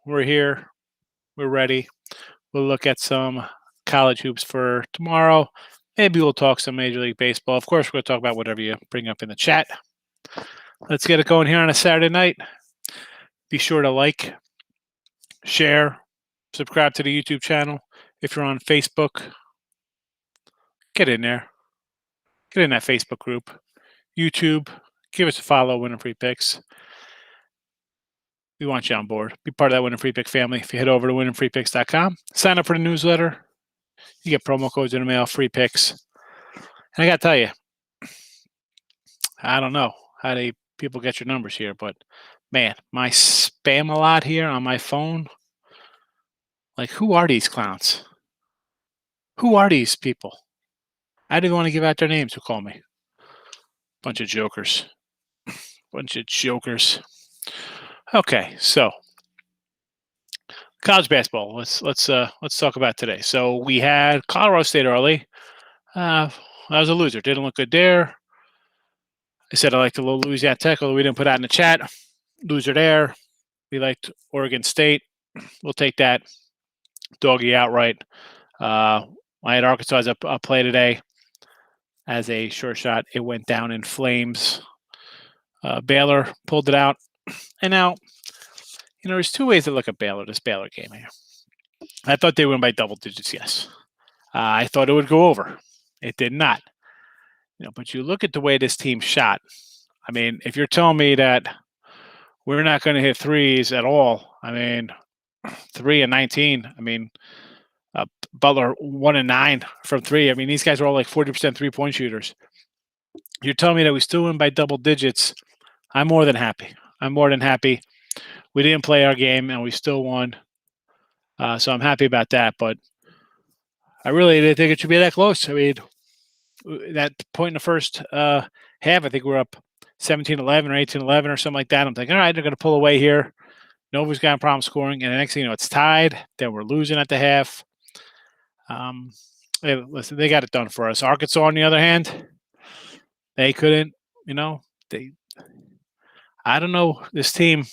We're here. We're ready. We'll look at some college hoops for tomorrow. Maybe we'll talk some Major League Baseball. Of course, we're going to talk about whatever you bring up in the chat. Let's get it going here on a Saturday night. Be sure to like, share, subscribe to the YouTube channel. If you're on Facebook, get in there. Get in that Facebook group. YouTube, give us a follow, Winning Free Picks. We want you on board. Be part of that Winning Free Pick family. If you head over to winningfreepicks.com, sign up for the newsletter. You get promo codes in the mail, free picks. And I got to tell you, I don't know how people get your numbers here, but man, my spam a lot here on my phone. Like, who are these clowns? Who are these people? I didn't want to give out their names. Who called me? Bunch of jokers. Bunch of jokers. Okay, so college basketball. Let's talk about today. So we had Colorado State early. I was a loser. Didn't look good there. I said I liked a little Louisiana Tech, although we didn't put that in the chat. Loser there. We liked Oregon State. We'll take that. Doggy outright. I had Arkansas as a play today as a short shot. It went down in flames. Baylor pulled it out. And now, there's two ways to look at this Baylor game here. I thought they would win by double digits, yes. I thought it would go over. It did not. But you look at the way this team shot. I mean, if you're telling me that we're not going to hit threes at all, 3 and 19. Butler 1 and 9 from three. These guys are all like 40% 3-point shooters. You're telling me that we still win by double digits. I'm more than happy. We didn't play our game and we still won. So I'm happy about that. But I really didn't think it should be that close. That point in the first half, I think we're up 17-11 or 18-11 or something like that. I'm thinking, all right, they're going to pull away here. Nova's got a problem scoring. And the next thing you know, it's tied. Then we're losing at the half. Listen, they got it done for us. Arkansas, on the other hand, they couldn't, I don't know, this team,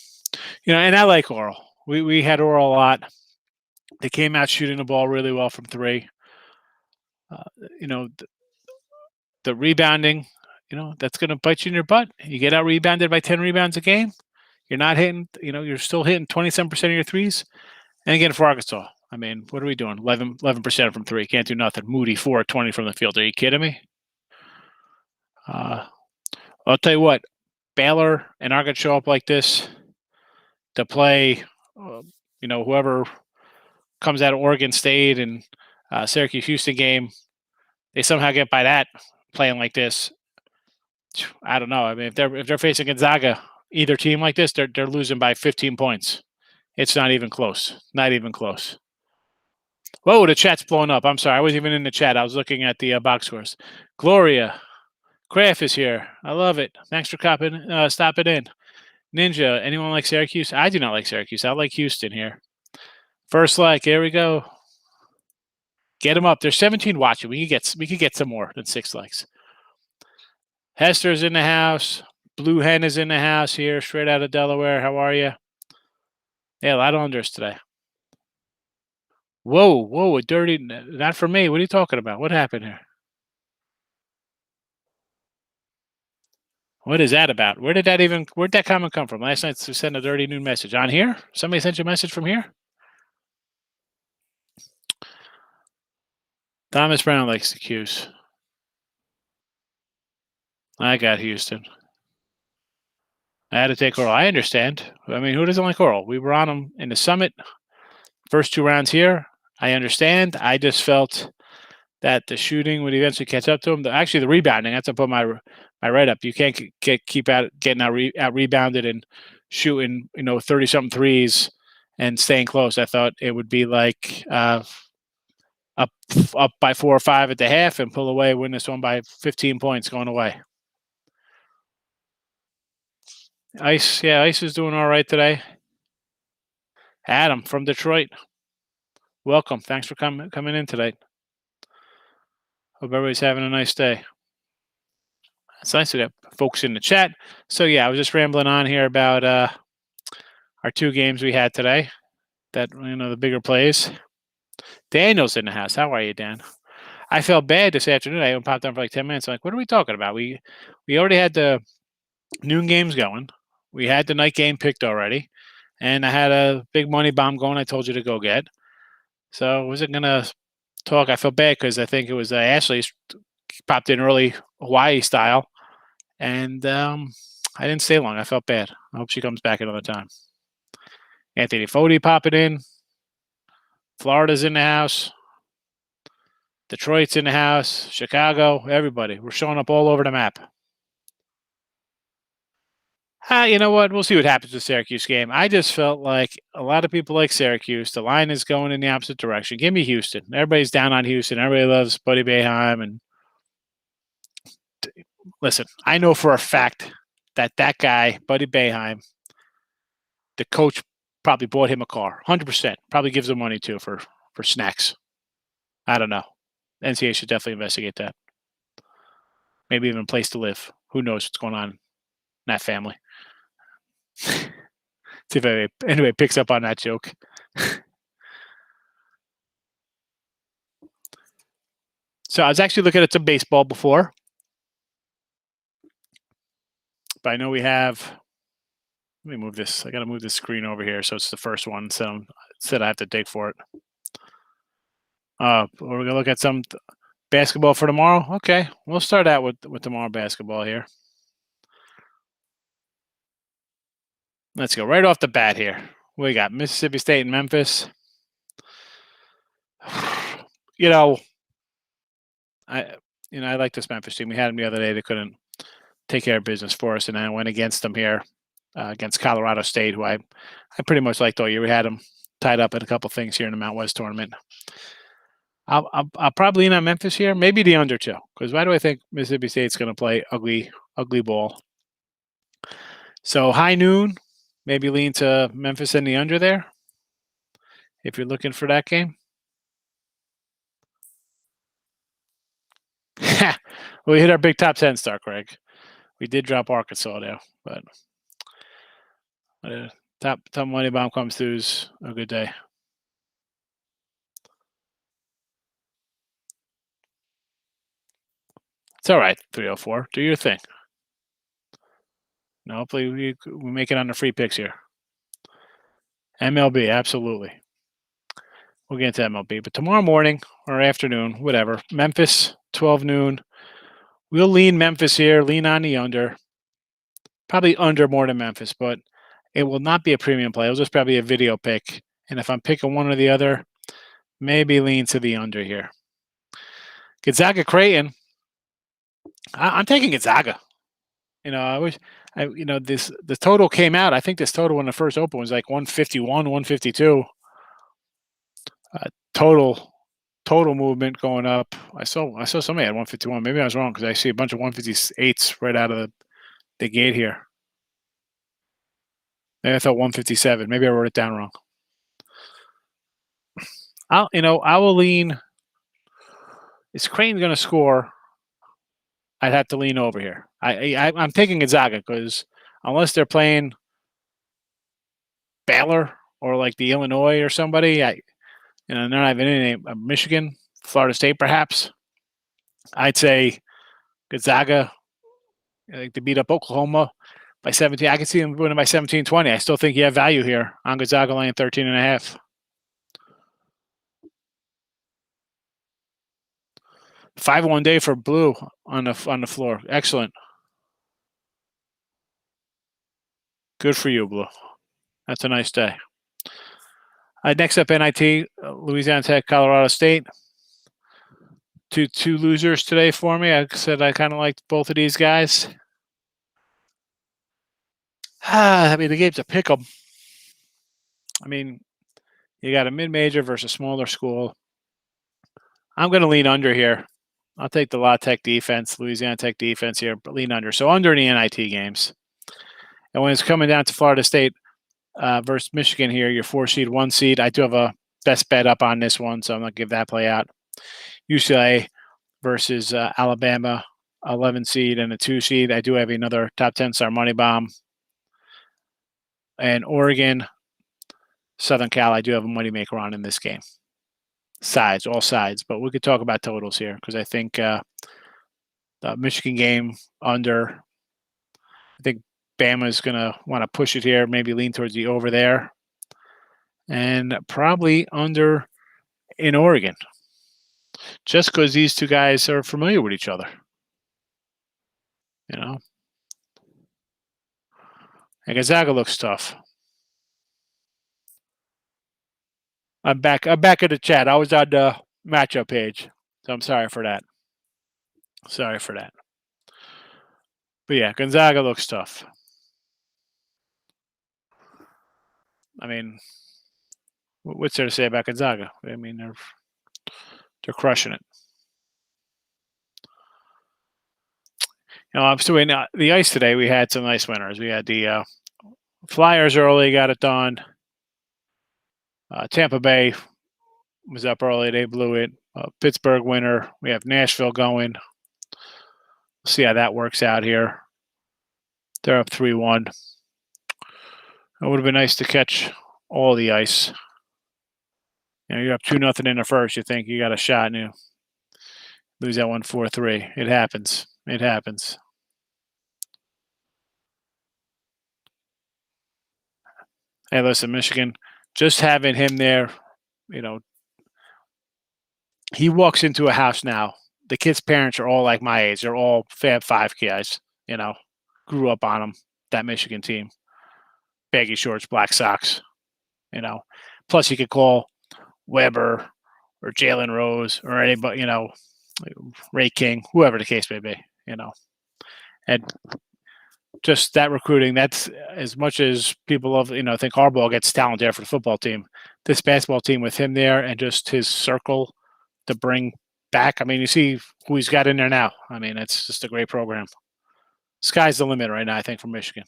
and I like Oral. We had Oral a lot. They came out shooting the ball really well from three. The rebounding, that's going to bite you in your butt. You get out rebounded by 10 rebounds a game. You're not hitting, you're still hitting 27% of your threes. And again, for Arkansas, what are we doing? 11% from three. Can't do nothing. Moody, 4-20 from the field. Are you kidding me? I'll tell you what, Baylor and are going to show up like this to play, whoever comes out of Oregon State and Syracuse-Houston game, they somehow get by that playing like this. I don't know. If they're facing Gonzaga, either team like this, they're losing by 15 points. It's not even close. Not even close. Whoa, the chat's blowing up. I'm sorry. I wasn't even in the chat. I was looking at the box scores. Gloria Kraft is here. I love it. Thanks for stopping in. Ninja, anyone like Syracuse? I do not like Syracuse. I like Houston here. First like, here we go. Get them up. There's 17 watching. We could get some more than 6 likes. Hester's in the house. Blue Hen is in the house here, straight out of Delaware. How are you? Yeah, a lot of unders today. Whoa, a dirty. Not for me. What are you talking about? What happened here? What is that about? Where'd that comment come from? Last night you sent a dirty noon message. On here? Somebody sent you a message from here? Thomas Brown likes the Qs. I got Houston. I had to take Oral. I understand. Who doesn't like Oral? We were on them in the Summit. First 2 rounds here. I understand. I just felt that the shooting would eventually catch up to him. Actually, the rebounding. That's to put my write-up. You can't keep getting out rebounded and shooting 30-something threes and staying close. I thought it would be like up by 4 or 5 at the half and pull away, win this one by 15 points going away. Ice is doing all right today. Adam from Detroit, welcome. Thanks for coming in today. Hope everybody's having a nice day. It's nice to get folks in the chat. So, I was just rambling on here about our 2 games we had today. the bigger plays. Daniel's in the house. How are you, Dan? I felt bad this afternoon. I popped on for like 10 minutes. I'm like, what are we talking about? We already had the noon games going. We had the night game picked already. And I had a big money bomb going I told you to go get. So I wasn't going to talk. I felt bad because I think it was Ashley popped in early Hawaii style. And I didn't stay long. I felt bad. I hope she comes back another time. Anthony Foti popping in. Florida's in the house. Detroit's in the house. Chicago. Everybody. We're showing up all over the map. You know what? We'll see what happens with Syracuse game. I just felt like a lot of people like Syracuse. The line is going in the opposite direction. Give me Houston. Everybody's down on Houston. Everybody loves Buddy Boeheim. And listen, I know for a fact that guy, Buddy Boeheim, the coach probably bought him a car. 100%. Probably gives him money too for snacks. I don't know. NCAA should definitely investigate that. Maybe even a place to live. Who knows what's going on in that family. See if anybody picks up on that joke. So I was actually looking at some baseball before. But I know we have. Let me move this. I got to move this screen over here so it's the first one. So instead I have to dig for it. We're going to look at some basketball for tomorrow. Okay. We'll start out with tomorrow basketball here. Let's go right off the bat here. We got Mississippi State and Memphis. I like this Memphis team. We had them the other day. They couldn't take care of business for us, and I went against them here against Colorado State, who I pretty much liked all year. We had them tied up in a couple things here in the Mount West tournament. I'll probably lean on Memphis here, maybe the under too, because why do I think Mississippi State's going to play ugly ball? So high noon, maybe lean to Memphis and the under there if you're looking for that game. We hit our big top 10 start, Greg. We did drop Arkansas there, but top money bomb comes through is a good day. It's all right, 304. Do your thing. No, hopefully we make it on the free picks here. MLB, absolutely. We'll get into MLB. But tomorrow morning or afternoon, whatever, Memphis, 12 noon. We'll lean Memphis here, lean on the under. Probably under more than Memphis, but it will not be a premium play. It'll just probably a video pick. And if I'm picking one or the other, maybe lean to the under here. Gonzaga Creighton. I'm taking Gonzaga. I wish the total came out. I think this total when the first open was like 151, 152. Total movement going up. I saw somebody at 151. Maybe I was wrong because I see a bunch of 158s right out of the gate here. Maybe I thought 157. Maybe I wrote it down wrong. I will lean. Is Creighton going to score? I'd have to lean over here. I'm taking Gonzaga because unless they're playing Baylor or like the Illinois or somebody, they're not even in Michigan, Florida State perhaps. I'd say Gonzaga, like to beat up Oklahoma by 17. I can see them winning by 17-20. I still think you have value here on Gonzaga laying 13.5. 5-1 day for Blue on the floor. Excellent. Good for you, Blue. That's a nice day. Next up, NIT, Louisiana Tech, Colorado State. Two losers today for me. I said I kind of liked both of these guys. The game's a pick 'em. You got a mid-major versus a smaller school. I'm going to lean under here. I'll take the La Tech defense, Louisiana Tech defense here, but lean under. So under in the NIT games. And when it's coming down to Florida State versus Michigan here, your 4 seed, 1 seed, I do have a best bet up on this one, so I'm going to give that play out. UCLA versus Alabama, 11 seed and a 2 seed. I do have another top 10 star money bomb. And Oregon, Southern Cal, I do have a moneymaker on in this game. Sides, all sides. But we could talk about totals here because I think the Michigan game under, I think Bama's going to want to push it here, maybe lean towards the over there. And probably under in Oregon, just because these two guys are familiar with each other. You know, and Gonzaga looks tough. I'm back. I'm back in the chat. I was on the matchup page, so I'm sorry for that. Sorry for that. But yeah, Gonzaga looks tough. I mean, what's there to say about Gonzaga? I mean, they're crushing it. I'm still in the ice today. We had some nice winners. We had the Flyers early, got it done. Tampa Bay was up early. They blew it. Pittsburgh winner. We have Nashville going. We'll see how that works out here. They're up 3-1. It would have been nice to catch all the ice. You're up 2-0 in the first. You think you got a shot and you lose that one 4-3. It happens. It happens. Hey, listen, Michigan, just having him there, he walks into a house now. The kids' parents are all like my age. They're all Fab Five guys, grew up on them, that Michigan team. Baggy shorts, black socks, Plus, you could call Weber or Jalen Rose or anybody, Ray King, whoever the case may be, And just that recruiting, that's as much as people love, think Harbaugh gets talent there for the football team. This basketball team with him there and just his circle to bring back. I mean, you see who he's got in there now. I mean, it's just a great program. Sky's the limit right now, I think, for Michigan.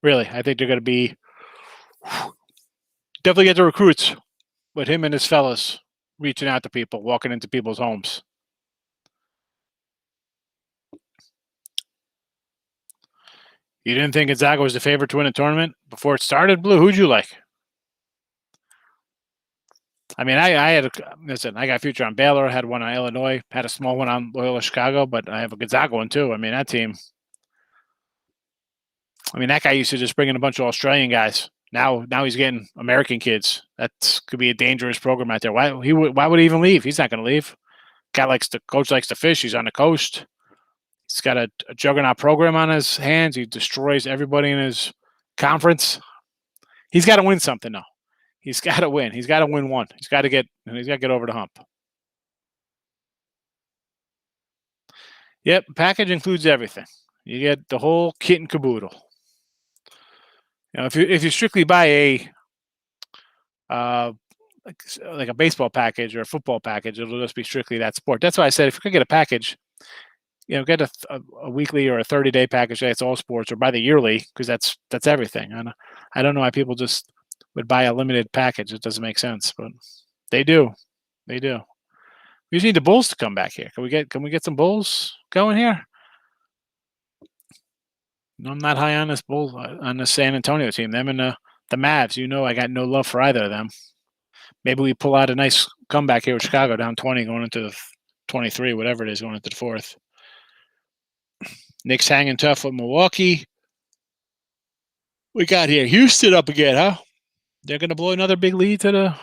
Really, I think they're going to be definitely get the recruits, but him and his fellas reaching out to people, walking into people's homes. You didn't think Gonzaga was the favorite to win a tournament before it started, Blue? Who'd you like? I mean, I got a future on Baylor, had one on Illinois, had a small one on Loyola Chicago, but I have a Gonzaga one too. I mean, that team. I mean, that guy used to just bring in a bunch of Australian guys. Now he's getting American kids. That could be a dangerous program out there. Why would he even leave? He's not going to leave. Coach likes to fish. He's on the coast. He's got a juggernaut program on his hands. He destroys everybody in his conference. He's got to win something, though. He's got to win. He's got to win one. He's got to get over the hump. Yep, package includes everything. You get the whole kit and caboodle. If you strictly buy a like a baseball package or a football package, it'll just be strictly that sport. That's why I said if you could get a package, get a weekly or a 30-day package that's all sports, or buy the yearly because that's everything. I don't know why people just would buy a limited package. It doesn't make sense, but they do. They do. We just need the Bulls to come back here. Can we get some Bulls going here? I'm not high on this Bulls on the San Antonio team. Them and the Mavs. I got no love for either of them. Maybe we pull out a nice comeback here with Chicago down 20 going into the 23, whatever it is, going into the fourth. Knicks hanging tough with Milwaukee. We got here Houston up again, huh? They're going to blow another big lead to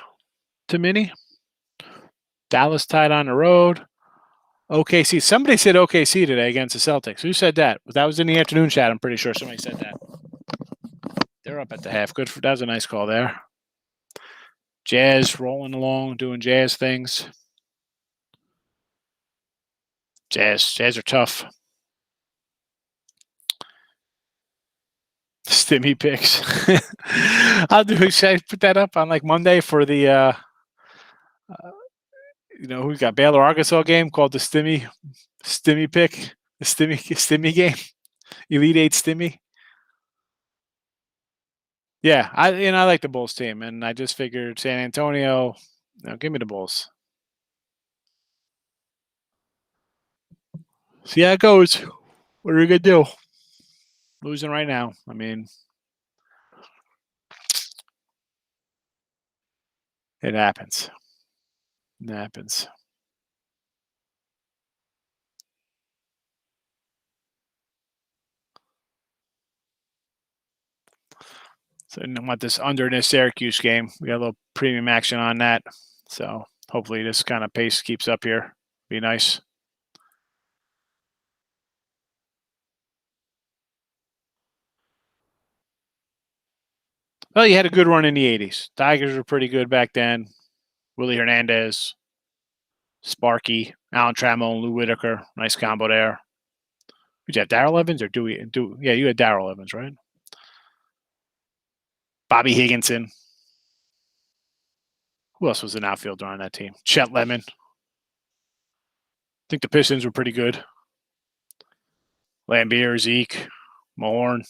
Minnie. Dallas tied on the road. OKC. Somebody said OKC today against the Celtics. Who said that? That was in the afternoon chat. I'm pretty sure somebody said that. They're up at the half. That was a nice call there. Jazz rolling along, doing Jazz things. Jazz are tough. Stimmy picks. Should I put that up on like Monday for the who got Baylor Arkansas game called the Stimmy pick, the Stimmy game, Elite Eight Stimmy. Yeah, I like the Bulls team, and I just figured San Antonio. Give me the Bulls. See how it goes. What are we gonna do? Losing right now. I mean, It happens. It happens. So I want this under in this Syracuse game. We got a little premium action on that. So hopefully this kind of pace keeps up here. Be nice. Well, you had a good run in the 80s. Tigers were pretty good back then. Willie Hernandez, Sparky, Alan Trammell, and Lou Whitaker. Nice combo there. Did you have Darrell Evans or Dewey? Yeah, you had Darrell Evans, right? Bobby Higginson. Who else was an outfielder on that team? Chet Lemon. I think the Pistons were pretty good. Lambier, Zeke, Mahorn,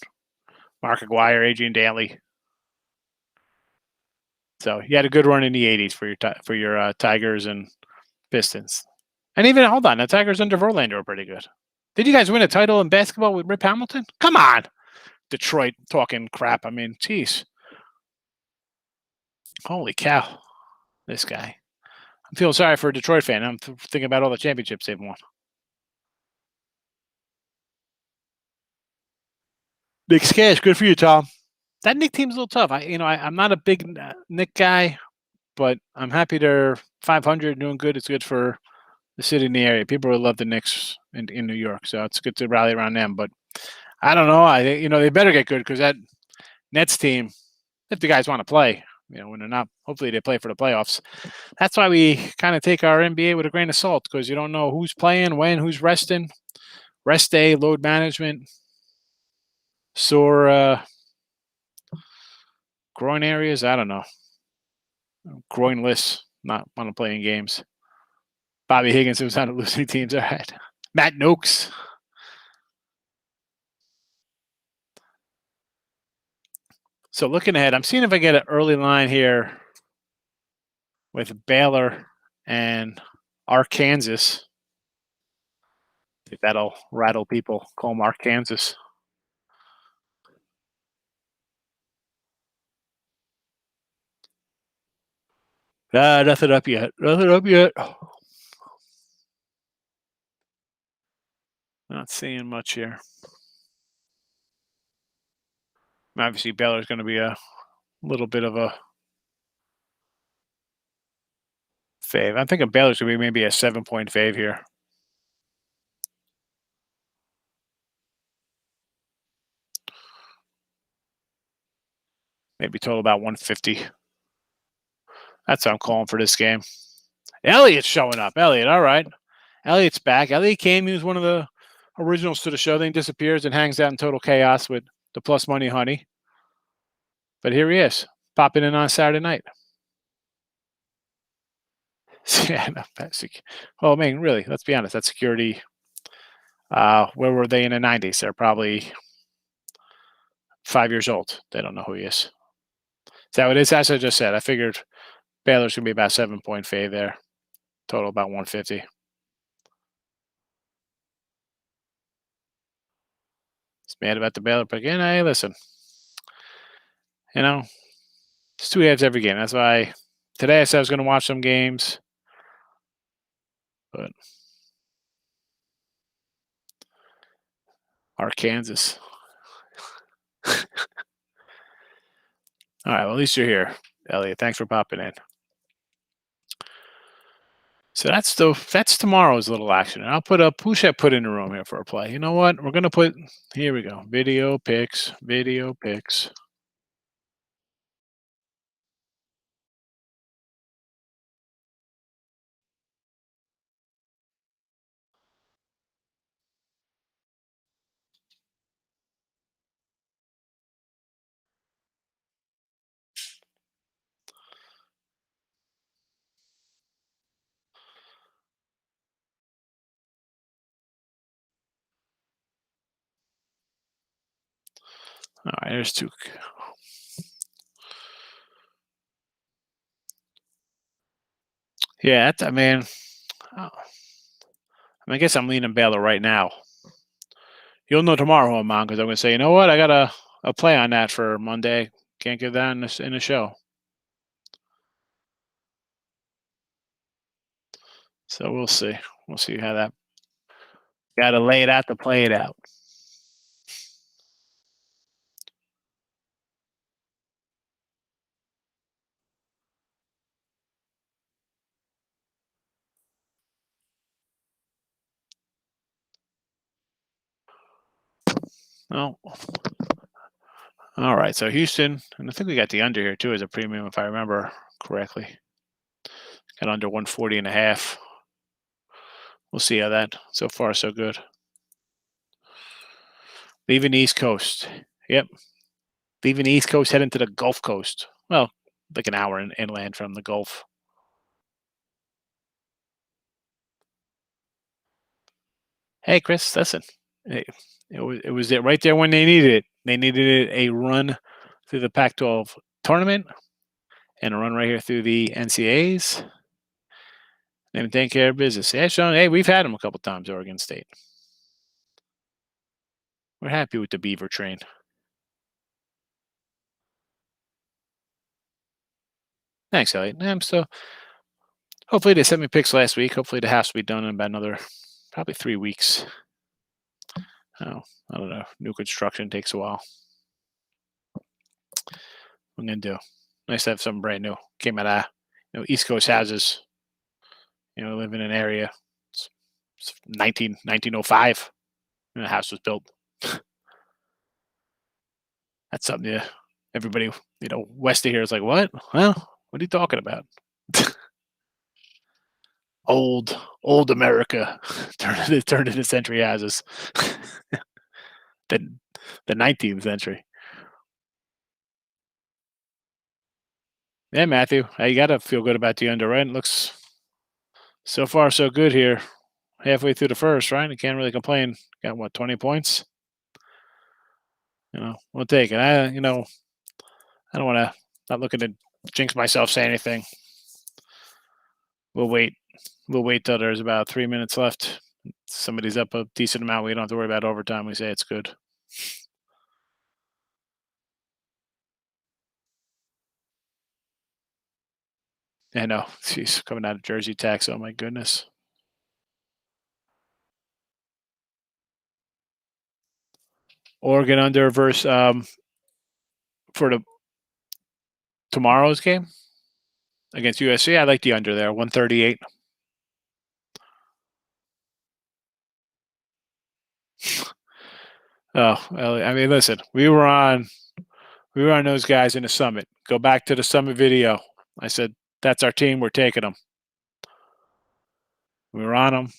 Mark Aguirre, Adrian Dantley. So you had a good run in the 80s for your Tigers and Pistons. And even, hold on, the Tigers under Verlander were pretty good. Did you guys win a title in basketball with Rip Hamilton? Come on. Detroit talking crap. I mean, geez. Holy cow. This guy. I'm feeling sorry for a Detroit fan. I'm thinking about all the championships they've won. Big Cash, good for you, Tom. That Knick team's a little tough. I'm not a big Knick guy, but I'm happy they're 500, doing good. It's good for the city and the area. People will love the Knicks in New York, so it's good to rally around them. But I don't know. They better get good because that Nets team, if the guys want to play, when they're not, hopefully they play for the playoffs. That's why we kind of take our NBA with a grain of salt because you don't know who's playing, when, who's resting, rest day, load management, sore groin areas. I don't know. Groinless, not want to play in games. Bobby Higgins was on the losing teams. All right. Matt Noakes. So looking ahead, I'm seeing if I get an early line here with Baylor and Arkansas. If that'll rattle people, call them Arkansas. Nothing up yet. Nothing up yet. Not seeing much here. Obviously, Baylor's going to be a little bit of a fave. I'm thinking Baylor's going to be maybe a 7-point fave here. Maybe total about 150. That's what I'm calling for this game. Elliott's showing up. Elliott, all right. Elliott's back. Elliott came. He was one of the originals to the show. Then he disappears and hangs out in total chaos with the Plus Money Honey. But here he is, popping in on Saturday night. Yeah, well, I mean, really, let's be honest. That security, where were they in the 90s? They're probably 5 years old. They don't know who he is. Is that what it is? As I just said, I figured Baylor's going to be about 7-point fave there. Total about 150. It's mad about the Baylor pick. And hey, listen, it's 2 halves every game. That's why today I said I was going to watch some games. But Arkansas. All right, well, at least you're here, Elliot. Thanks for popping in. So that's tomorrow's little action. And I'll put up, who should I put in the room here for a play? You know what? We're going to put, here we go, video picks. All right, there's 2. Yeah, I guess I'm leaning Baylor right now. You'll know tomorrow who I'm on because I'm going to say, you know what? I got a play on that for Monday. Can't give that in the show. So we'll see. We'll see how that. Got to lay it out to play it out. Oh, all right. So Houston, and I think we got the under here too as a premium, if I remember correctly. Got under 140 and a half. We'll see how that. So far, so good. Leaving the East Coast. Yep. Leaving the East Coast, heading to the Gulf Coast. Well, like an hour inland from the Gulf. Hey, Chris, listen. It was it right there when they needed it. They needed a run through the Pac-12 tournament and a run right here through the NCAAs. They've been taking care of business. Yeah, Sean. Hey, we've had them a couple times, Oregon State. We're happy with the Beaver train. Thanks, Elliot. I'm still. Hopefully, they sent me picks last week. Hopefully, the house will be done in about another probably 3 weeks. Oh, I don't know. New construction takes a while. What I'm gonna do? Nice to have something brand new. Came out of East Coast houses. Live in an area. It's 1905. And the house was built. That's something everybody, west of here is like, what? Well, what are you talking about? old America turned into century houses. the the 19th century. Yeah, Matthew, you got to feel good about the under, right? It looks so far so good here. Halfway through the first, right? You can't really complain. Got what, 20 points? We'll take it. I don't want to. Not looking to jinx myself. Say anything. We'll wait. We'll wait till there's about 3 minutes left. Somebody's up a decent amount. We don't have to worry about overtime. We say it's good. I know. She's coming out of Jersey tax. Oh my goodness. Oregon under versus for the tomorrow's game against USC. I like the under there, 138. Oh, well, I mean, listen, we were on those guys in the summit. Go back to the summit video. I said, that's our team. We're taking them. We were on them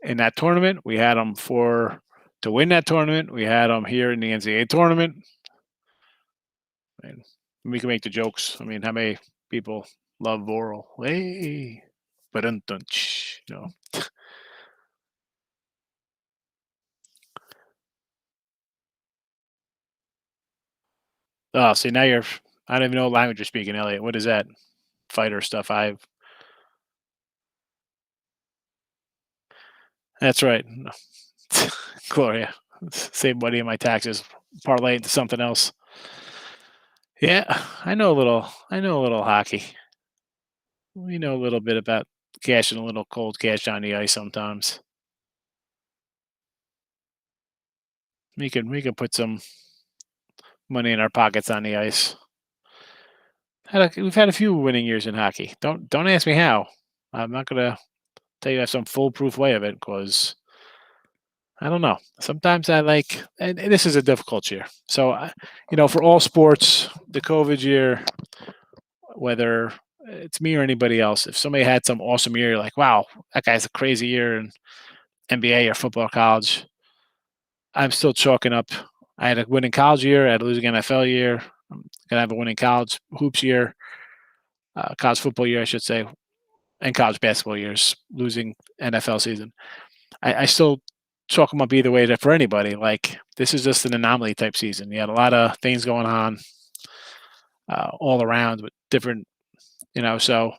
in that tournament. We had them to win that tournament. We had them here in the NCAA tournament. I mean, we can make the jokes. I mean, how many people love Voral? Hey, but Oh, see, now I don't even know what language you're speaking, Elliot. What is that? Fighter stuff. That's right. Gloria. Save money in my taxes. Parlay into something else. Yeah, I know a little. I know a little hockey. We know a little bit about cashing a little cold cash on the ice sometimes. We can put some money in our pockets on the ice. We've had a few winning years in hockey. Don't ask me how. I'm not gonna tell you I have some foolproof way of it because I don't know. Sometimes I like, and this is a difficult year. So, for all sports, the COVID year, whether it's me or anybody else, if somebody had some awesome year, you're like, wow, that guy's a crazy year in NBA or football, college. I'm still chalking up. I had a winning college year. I had a losing NFL year. I'm gonna have a winning college hoops year, college football year, I should say, and college basketball years, losing NFL season. I still chalk them up either way for anybody. Like, this is just an anomaly type season. You had a lot of things going on all around with different, so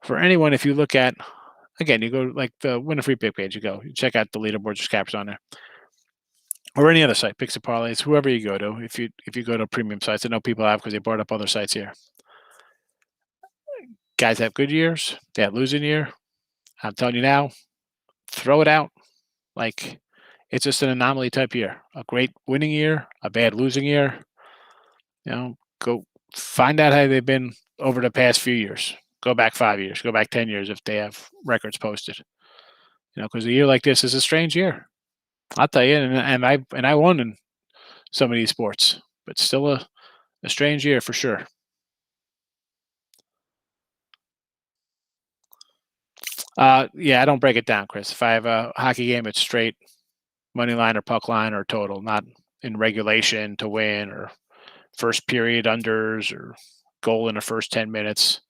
for anyone, if you look at, again, you go like the Win a Free Pick page, you check out the leaderboard, just caps on there. Or any other site, picks and parlays, whoever you go to. If you go to premium sites, I know people have because they brought up other sites here. Guys have good years, they have losing year. I'm telling you now, throw it out. Like it's just an anomaly type year. A great winning year, a bad losing year. Go find out how they've been over the past few years. Go back 5 years, go back 10 years if they have records posted. Because a year like this is a strange year. I'll tell you, and I won in some of these sports, but still a strange year for sure. Yeah, I don't break it down, Chris. If I have a hockey game, it's straight money line or puck line or total, not in regulation to win or first period unders or goal in the first 10 minutes.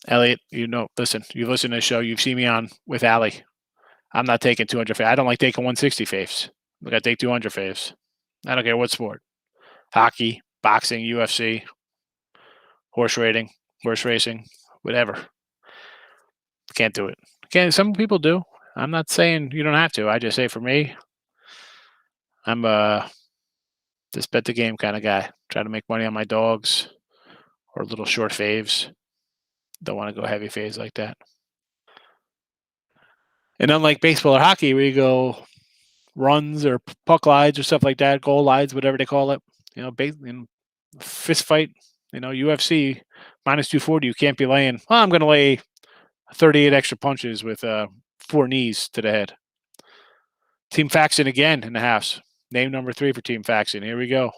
Elliot, listen, you've listened to the show. You've seen me on with Allie. I'm not taking 200 faves. I don't like taking 160 faves. I got to take 200 faves. I don't care what sport. Hockey, boxing, UFC, horse rating, horse racing, whatever. Can't do it. Some people do. I'm not saying you don't have to. I just say for me, I'm just bet the game kind of guy. Try to make money on my dogs or little short faves. Don't want to go heavy faves like that. And unlike baseball or hockey, where you go runs or puck lines or stuff like that, goal lines, whatever they call it, fist fight, UFC minus 240, you can't be laying, I'm going to lay 38 extra punches with 4 knees to the head. Team Faxon again in the house. Name number 3 for Team Faxon. Here we go.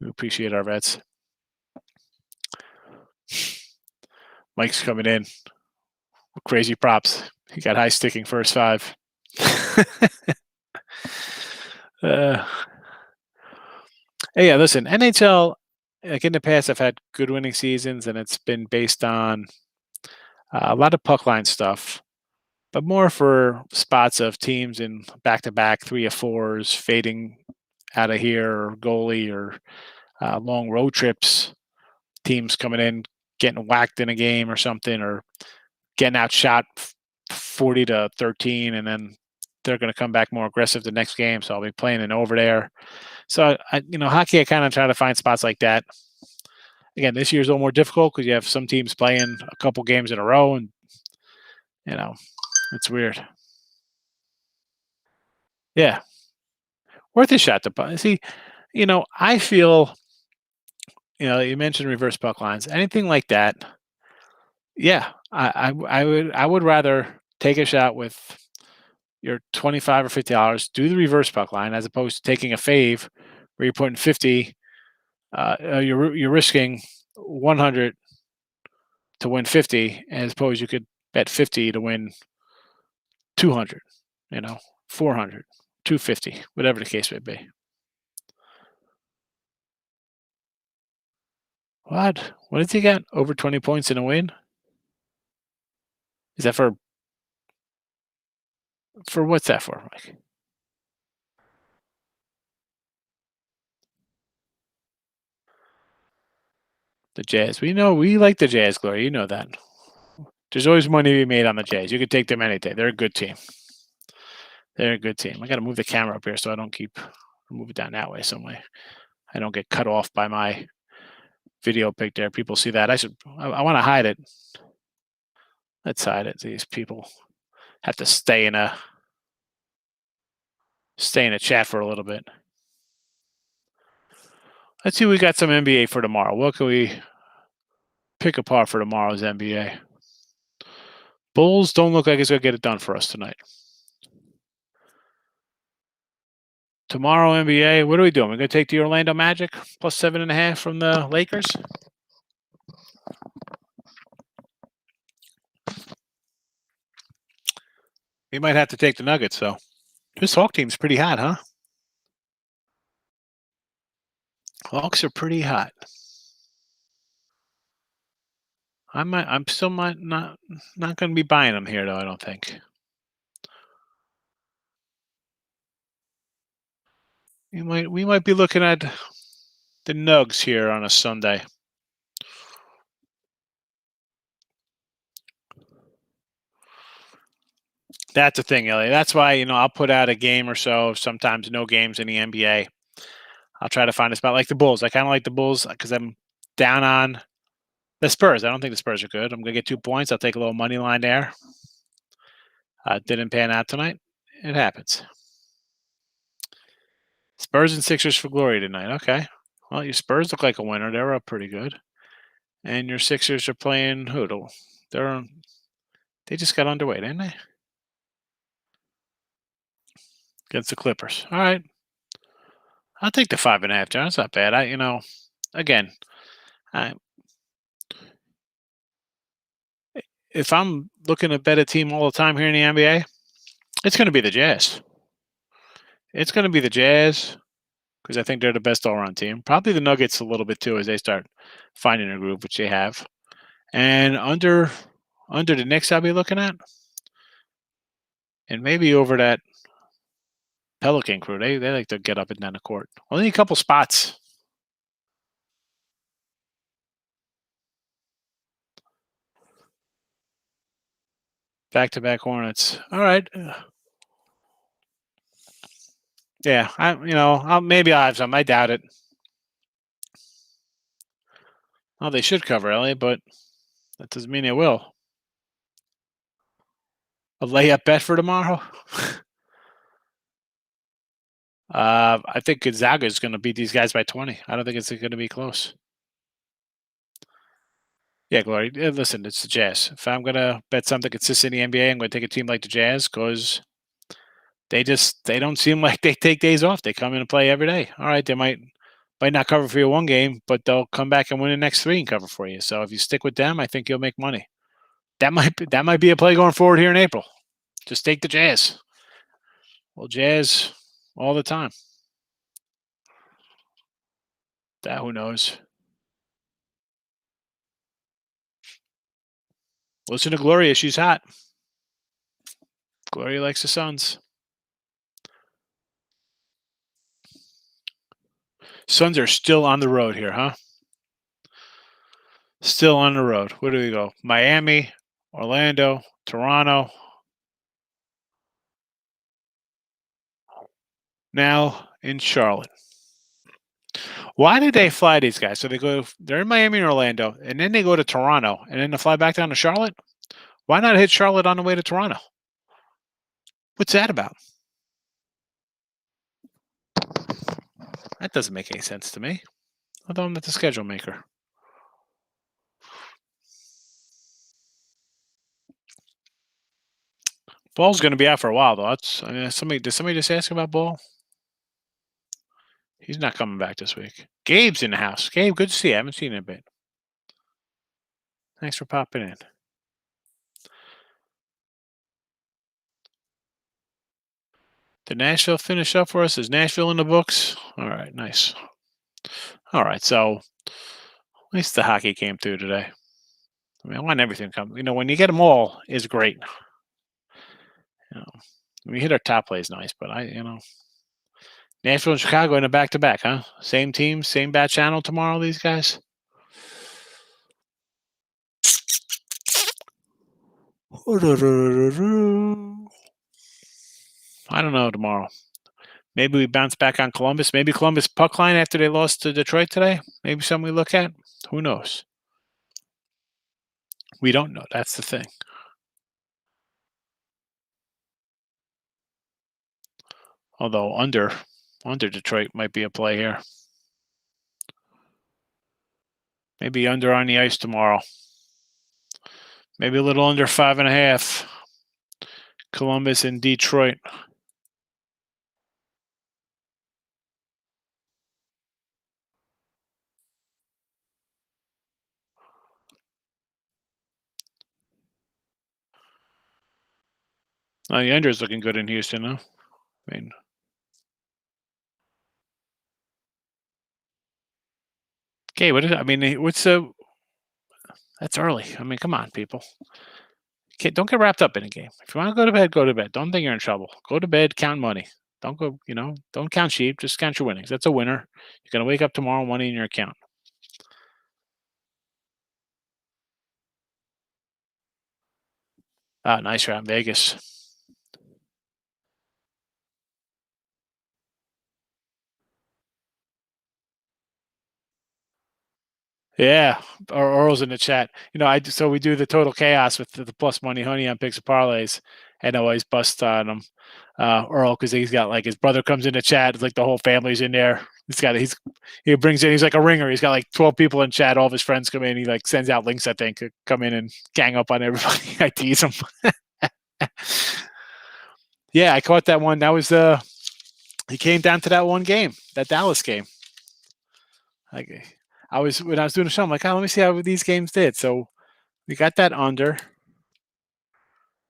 We appreciate our vets. Mike's coming in. Crazy props. He got high sticking first 5. Hey, yeah, listen, NHL, like in the past, I've had good winning seasons, and it's been based on a lot of puck line stuff, but more for spots of teams in back-to-back 3 or 4s fading out of here, or goalie, or long road trips, teams coming in, getting whacked in a game or something, or getting outshot 40-13, and then they're going to come back more aggressive the next game. So I'll be playing an over there. So hockey, I kind of try to find spots like that. Again, this year's a little more difficult because you have some teams playing a couple games in a row, and it's weird. Yeah, worth a shot to see. I feel. You mentioned reverse puck lines. Anything like that. Yeah, I would rather take a shot with your $25 or $50. Do the reverse puck line as opposed to taking a fave where you're putting 50. You're risking 100 to win 50, as opposed you could bet 50 to win 200. 400, 250, whatever the case may be. What? What did he get? Over 20 points in a win? Is that for what's that for, Mike? The Jazz. We like the Jazz, Gloria. You know that. There's always money to be made on the Jazz. You could take them any day. They're a good team. I got to move the camera up here so I don't move it down that way some way. I don't get cut off by my video pic there. People see that. I want to hide it. Let's hide it. These people have to stay in a chat for a little bit. Let's see. We got some NBA for tomorrow. What can we pick apart for tomorrow's NBA? Bulls don't look like it's going to get it done for us tonight. Tomorrow, NBA, what are we doing? We're going to take the Orlando Magic plus 7.5 from the Lakers. We might have to take the Nuggets, though. This Hawk team's pretty hot, huh? Hawks are pretty hot. I'm still not going to be buying them here, though. I don't think. We might be looking at the Nugs here on a Sunday. That's the thing, Elliot. That's why I'll put out a game or so. Sometimes no games in the NBA. I'll try to find a spot like the Bulls. I kind of like the Bulls because I'm down on The Spurs. I don't think the Spurs are good. I'm gonna get 2 points. I'll take a little money line there. Didn't pan out tonight. It happens. Spurs and Sixers for glory tonight. Okay. Well, your Spurs look like a winner. They're up pretty good. And your Sixers are playing who? They just got underway, didn't they? Against the Clippers. All right. I'll take the 5.5. John. That's not bad. Again, I, if I'm looking to bet a team all the time here in the NBA, it's going to be the Jazz. It's going to be the Jazz because I think they're the best all-around team. Probably the Nuggets a little bit too as they start finding a groove, which they have. And under the Knicks, I'll be looking at, and maybe over that Pelican crew. They like to get up and down the court. Only a couple spots. Back-to-back Hornets. All right. Yeah, maybe I'll have some. I doubt it. Well, they should cover LA, but that doesn't mean they will. A layup bet for tomorrow. I think Gonzaga is going to beat these guys by 20. I don't think it's going to be close. Yeah, Glory. Listen, it's the Jazz. If I'm going to bet something consistent in the NBA, I'm going to take a team like the Jazz because they don't seem like they take days off. They come in and play every day. All right, they might not cover for you one game, but they'll come back and win the next 3 and cover for you. So if you stick with them, I think you'll make money. That might be a play going forward here in April. Just take the Jazz. Well, Jazz all the time. That who knows. Listen to Gloria. She's hot. Gloria likes the Suns. Suns are still on the road here, huh? Still on the road. Where do we go? Miami, Orlando, Toronto. Now in Charlotte. Why did they fly these guys? So they're in Miami and Orlando, and then they go to Toronto, and then they fly back down to Charlotte? Why not hit Charlotte on the way to Toronto? What's that about? That doesn't make any sense to me. Although I'm not the schedule maker. Ball's going to be out for a while, though. Did somebody just ask about Ball? He's not coming back this week. Gabe's in the house. Gabe, good to see you. I haven't seen you in a bit. Thanks for popping in. Did Nashville finish up for us? Is Nashville in the books? All right, nice. All right, so at least the hockey came through today. I mean, I want everything to come. When you get them all, is great. We hit our top plays nice, but Nashville and Chicago in a back-to-back, huh? Same team, same bat channel tomorrow, these guys? I don't know tomorrow. Maybe we bounce back on Columbus. Maybe Columbus puck line after they lost to Detroit today. Maybe something we look at. Who knows? We don't know. That's the thing. Although under Detroit might be a play here. Maybe under on the ice tomorrow. Maybe a little under 5.5. Columbus and Detroit. The under is looking good in Houston, though. I mean, okay, what's the? That's early. I mean, come on, people. Okay, don't get wrapped up in a game. If you want to go to bed, go to bed. Don't think you're in trouble. Go to bed, count money. Don't go, don't count sheep. Just count your winnings. That's a winner. You're going to wake up tomorrow, money in your account. Nice round, Vegas. Yeah, or Earl's in the chat. So we do the total chaos with the plus money honey on picks and parlays, and I always bust on him, Earl, because he's got like his brother comes in the chat, it's like the whole family's in there. He brings in, he's like a ringer. He's got like 12 people in chat. All of his friends come in. He like sends out links. I think come in and gang up on everybody. I tease him. Yeah, I caught that one. That was he came down to that one game, that Dallas game. Like when I was doing the show, I'm like, oh, let me see how these games did. So we got that under.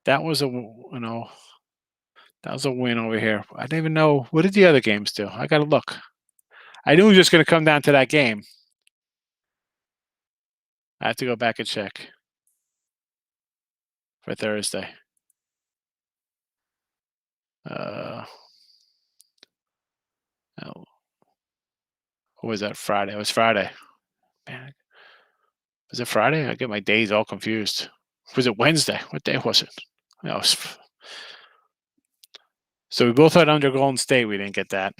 That was that was a win over here. I didn't even know what did the other games do. I got to look. I knew it was just going to come down to that game. I have to go back and check for Thursday. Oh, what was that? Friday. It was Friday. Man, was it Friday? I get my days all confused. Was it Wednesday? What day was it? No, so we both had under Golden State. We didn't get that.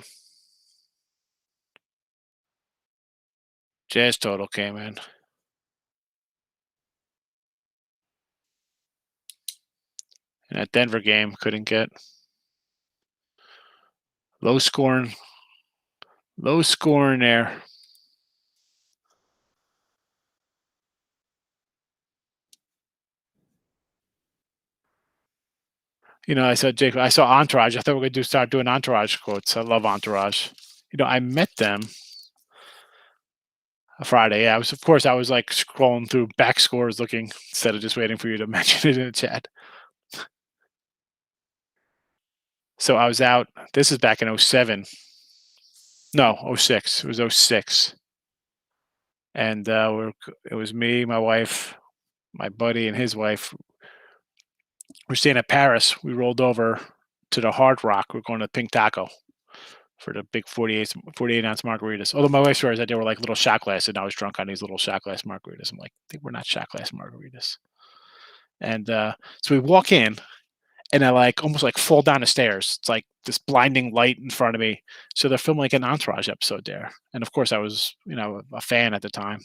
Jazz total came in. And that Denver game couldn't get. Low scoring there. I said, Jake, I saw Entourage. I thought we were going to start doing Entourage quotes. I love Entourage. I met them Friday. Yeah, of course, I was like scrolling through back scores looking instead of just waiting for you to mention it in the chat. So I was out. This is back in 07. No, 06. It was 06. And it was me, my wife, my buddy, and his wife. We're staying at Paris. We rolled over to the Hard Rock. We're going to Pink Taco for the big 48-ounce margaritas. Although my wife swears that they were like little shot glasses, and I was drunk on these little shot glass margaritas. I'm like, they were not shot glass margaritas. And so we walk in, and I like almost like fall down the stairs. It's like this blinding light in front of me. So they're filming like an Entourage episode there. And of course, I was a fan at the time,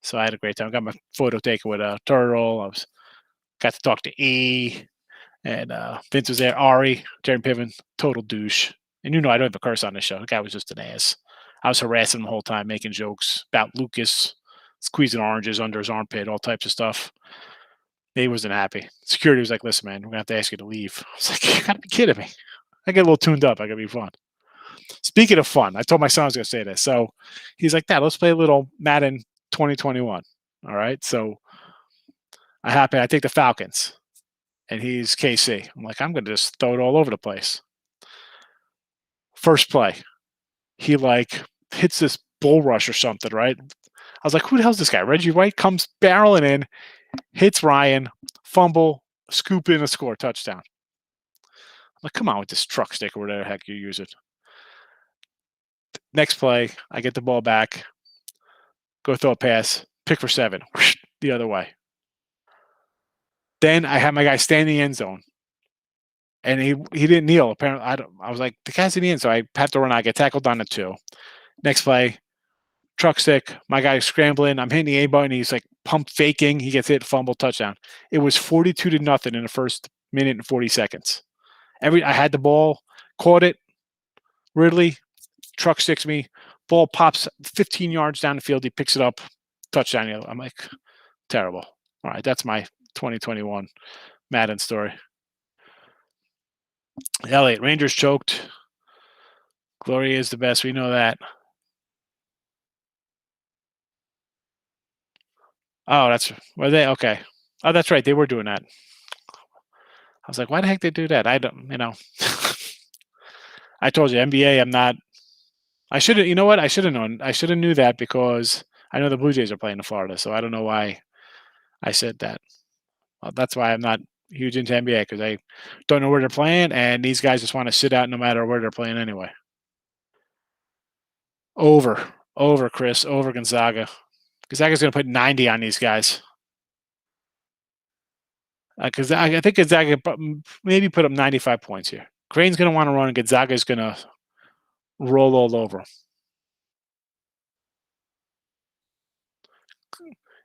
so I had a great time. I got my photo taken with a turtle. Got to talk to E, and Vince was there. Ari, Jeremy Piven, total douche. And I don't have a curse on this show. The guy was just an ass. I was harassing him the whole time, making jokes about Lucas, squeezing oranges under his armpit, all types of stuff. He wasn't happy. Security was like, listen, man, we're going to have to ask you to leave. I was like, you got to be kidding me. I get a little tuned up. I got to be fun. Speaking of fun, I told my son I was going to say this. So he's like, Dad, let's play a little Madden 2021. All right. So I take the Falcons, and he's KC. I'm like, I'm going to just throw it all over the place. First play, he like hits this bull rush or something, right? I was like, who the hell's this guy? Reggie White comes barreling in, hits Ryan, fumble, scoop in a score, touchdown. I'm like, come on with this truck stick or whatever the heck you use it. Next play, I get the ball back, go throw a pass, pick for 7, the other way. Then I had my guy stand in the end zone, and he didn't kneel. Apparently, I was like, the guy's in the end, so I have to run. I get tackled on the 2. Next play, truck stick. My guy's scrambling. I'm hitting the A button. He's like pump faking. He gets hit, fumble, touchdown. It was 42-0 in the first minute and 40 seconds. I had the ball, caught it. Ridley truck sticks me. Ball pops 15 yards down the field. He picks it up, touchdown. I'm like, terrible. All right, that's my 2021 Madden story. Elliott, Rangers choked. Gloria is the best. We know that. Oh, were they? Okay. Oh, that's right. They were doing that. I was like, why the heck they do that? I don't, I told you, NBA, I'm not. I should have, you know what? I should have known. I should have knew that because I know the Blue Jays are playing in Florida, so I don't know why I said that. Well, that's why I'm not huge into NBA, because I don't know where they're playing, and these guys just want to sit out no matter where they're playing anyway. Over, Chris, over Gonzaga. Gonzaga's going to put 90 on these guys. Because I think Gonzaga maybe put up 95 points here. Creighton's going to want to run, and Gonzaga's going to roll all over them.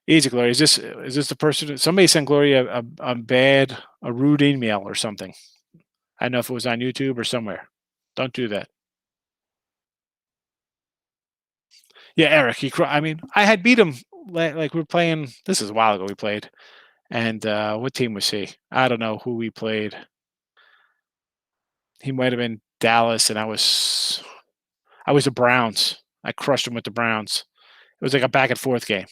Easy, Gloria. Is this the person? Somebody sent Gloria a rude email or something. I don't know if it was on YouTube or somewhere. Don't do that. Yeah, Eric. I mean, I had beat him. Like we were playing. This is a while ago. We played, and what team was he? I don't know who we played. He might have been Dallas, and I was the Browns. I crushed him with the Browns. It was like a back and forth game,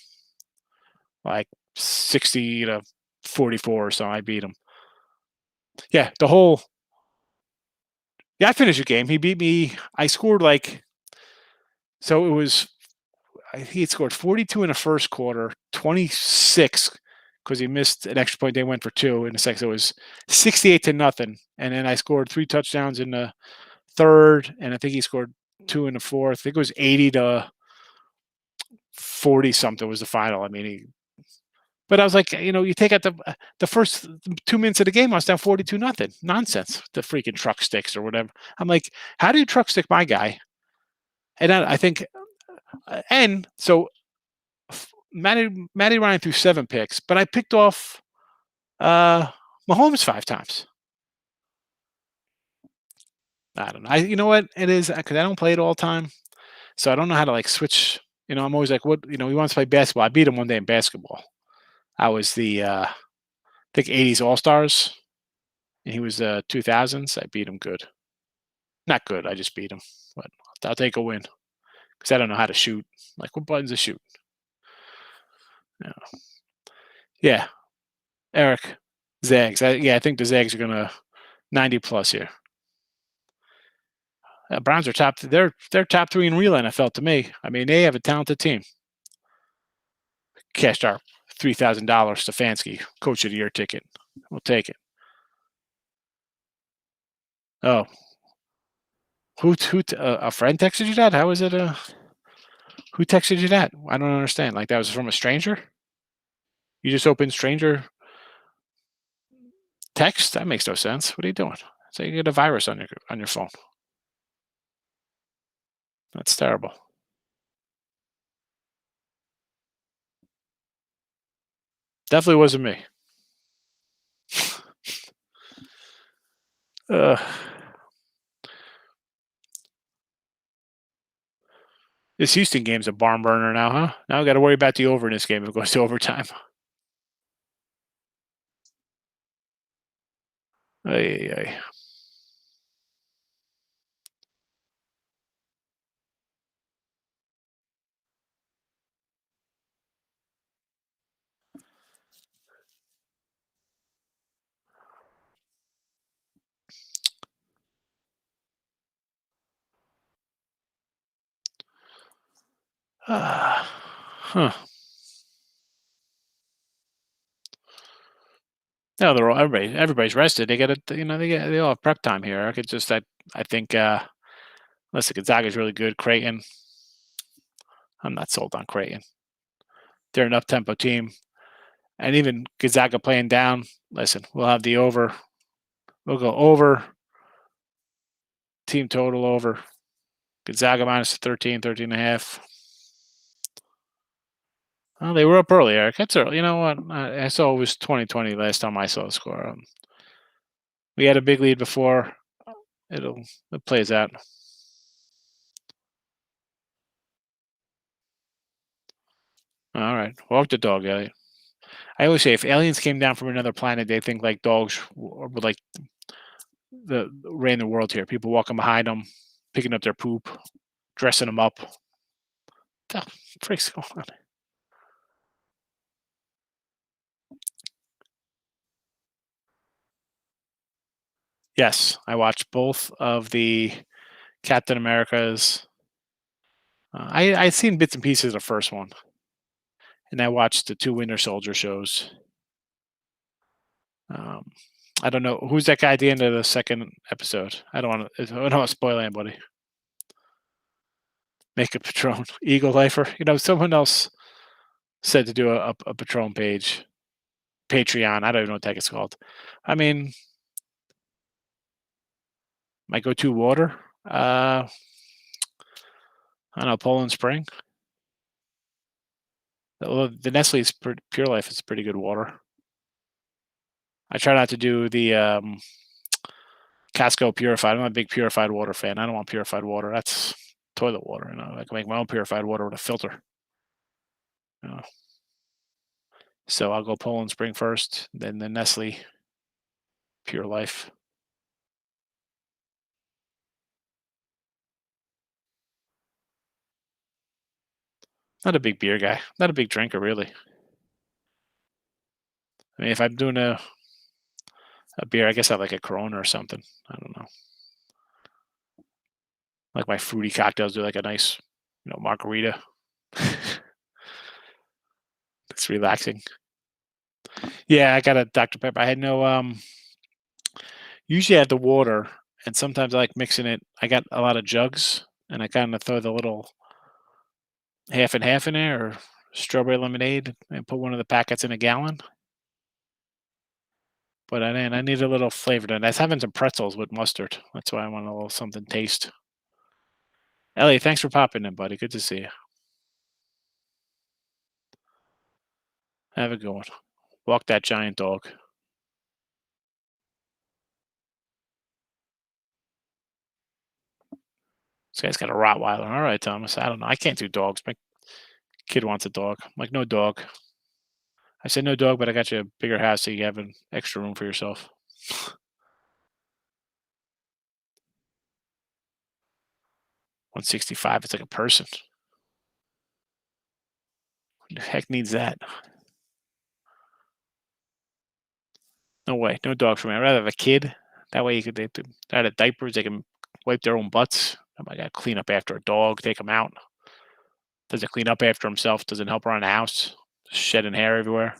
like 60-44 or so. I beat him. Yeah, the whole. Yeah, I finished the game. He beat me. I scored like so. It was he had scored 42 in the first quarter, 26 because he missed an extra point. They went for two in the second. So it was 68-0, and then I scored three touchdowns in the third, and I think he scored two in the fourth. I think it was 80-40 something was the final. I mean, but I was like, you take out the first 2 minutes of the game, I was down 42-0. Nonsense. The freaking truck sticks or whatever. I'm like, how do you truck stick my guy? And I think, and so Matty Ryan threw 7 picks, but I picked off Mahomes 5 times. I don't know. You know what it is, because I don't play it all the time, so I don't know how to like switch. I'm always like, what? He wants to play basketball. I beat him one day in basketball. I was the I think '80s All Stars, and he was 2000s. I beat him good. Not good. I just beat him, but I'll take a win because I don't know how to shoot. Like, what buttons to shoot? Yeah, yeah. Eric, Zags. I think the Zags are gonna 90 plus here. Browns are top. They're top three in real NFL to me. I mean, they have a talented team. Cashed our $3,000 Stefanski Coach of the Year ticket. We'll take it. Oh, a friend texted you that? How is it? Who texted you that? I don't understand. Like that was from a stranger? You just opened stranger text? That makes no sense. What are you doing? So you get a virus on your phone. That's terrible. Definitely wasn't me. Uh, this Houston game's a barn burner now, huh? Now we got to worry about the over in this game if it goes to overtime. Ay, ay. Huh. No, everybody's rested. They got they all have prep time here. I think listen, Gonzaga's really good. Creighton, I'm not sold on Creighton. They're an up tempo team, and even Gonzaga playing down. Listen, we'll have the over. We'll go over. Team total over. Gonzaga minus 13, 13 and a half. Well, they were up early, Eric. That's early. You know what? I saw it was 2020 last time I saw the score. We had a big lead before. It plays out. All right, walk the dog, Elliot. I always say if aliens came down from another planet, they think like dogs would like ran the world here. People walking behind them, picking up their poop, dressing them up. What the frick's going on? Yes, I watched both of the Captain Americas. I'd seen bits and pieces of the first one, and I watched the two Winter Soldier shows. Um, I don't know who's that guy at the end of the second episode. I don't want to spoil anybody. Make a Patron Eagle Lifer. Someone else said to do a Patron page, Patreon. I don't even know what the heck it's called. I mean, my go-to water. I don't know, Poland Spring. The Nestle's Pure Life is pretty good water. I try not to do the Casco purified. I'm not a big purified water fan. I don't want purified water. That's toilet water. I can make my own purified water with a filter. You know. So I'll go Poland Spring first, then the Nestle Pure Life. Not a big beer guy. Not a big drinker, really. I mean, if I'm doing a beer, I guess I like a Corona or something. I don't know. Like my fruity cocktails do like a nice, margarita. It's relaxing. Yeah, I got a Dr. Pepper. I had no usually I have the water and sometimes I like mixing it. I got a lot of jugs and I kind of throw the little half and half in there or strawberry lemonade and put one of the packets in a gallon. But I need a little flavor to it. I was having some pretzels with mustard. That's why I want a little something taste. Ellie, thanks for popping in, buddy. Good to see you. Have a good one. Walk that giant dog. This guy's got a Rottweiler. All right, Thomas. I don't know. I can't do dogs. My kid wants a dog. I'm like, no dog. I said no dog, but I got you a bigger house so you have an extra room for yourself. 165. It's like a person. Who the heck needs that? No way. No dog for me. I'd rather have a kid. That way they're out of diapers. They can wipe their own butts. I got to clean up after a dog, take him out. Doesn't clean up after himself. Doesn't help around the house. Shedding hair everywhere.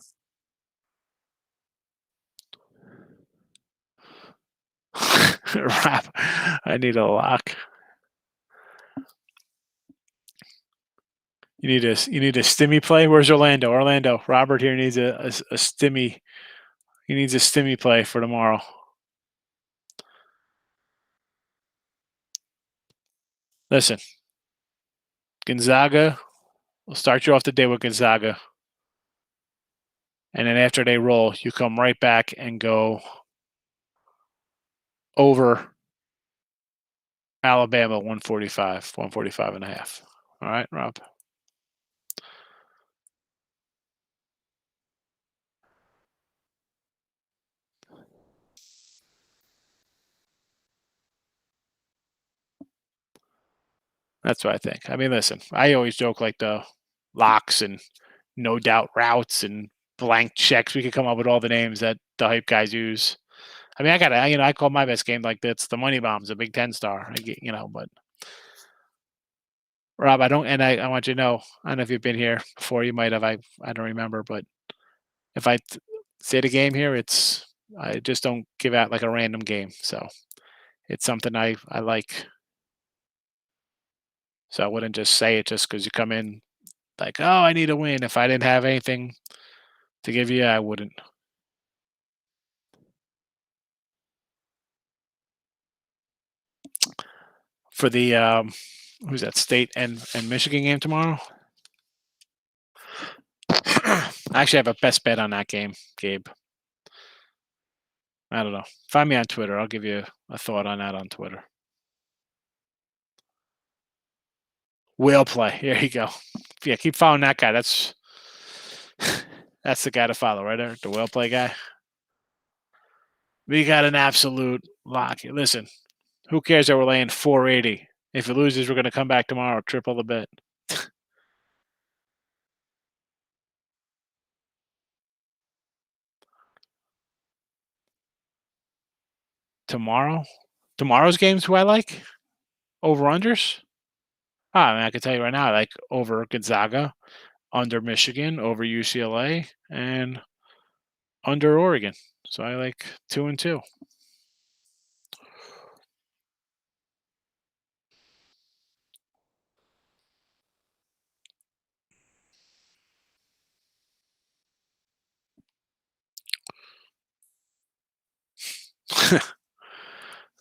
Rob, I need a lock. You need a stimmy play. Where's Orlando? Orlando. Robert here needs a stimmy. He needs a stimmy play for tomorrow. Listen, Gonzaga. We'll start you off the day with Gonzaga, and then after they roll, you come right back and go over Alabama 145, 145 and a half. All right, Rob. That's what I think. I mean, listen, I always joke like the locks and no doubt routes and blank checks. We could come up with all the names that the hype guys use. I mean, I call my best game like that's the money bombs, a Big Ten star. But Rob, I want you to know, I don't know if you've been here before. You might have. I don't remember, but if say the game here, I just don't give out like a random game. So it's something I like. So I wouldn't just say it just because you come in like, oh, I need a win. If I didn't have anything to give you, I wouldn't. For the who's that State and Michigan game tomorrow? I actually have a best bet on that game, Gabe. I don't know. Find me on Twitter. I'll give you a thought on that on Twitter. Whale play. There you go. Yeah, keep following that guy. That's the guy to follow, right there, the whale play guy. We got an absolute lock. Listen, who cares that we're laying 480? If it loses, we're going to come back tomorrow, triple the bet. Tomorrow's games, who I like? Over unders? I mean, I can tell you right now, I like over Gonzaga, under Michigan, over UCLA, and under Oregon. So I like 2-2.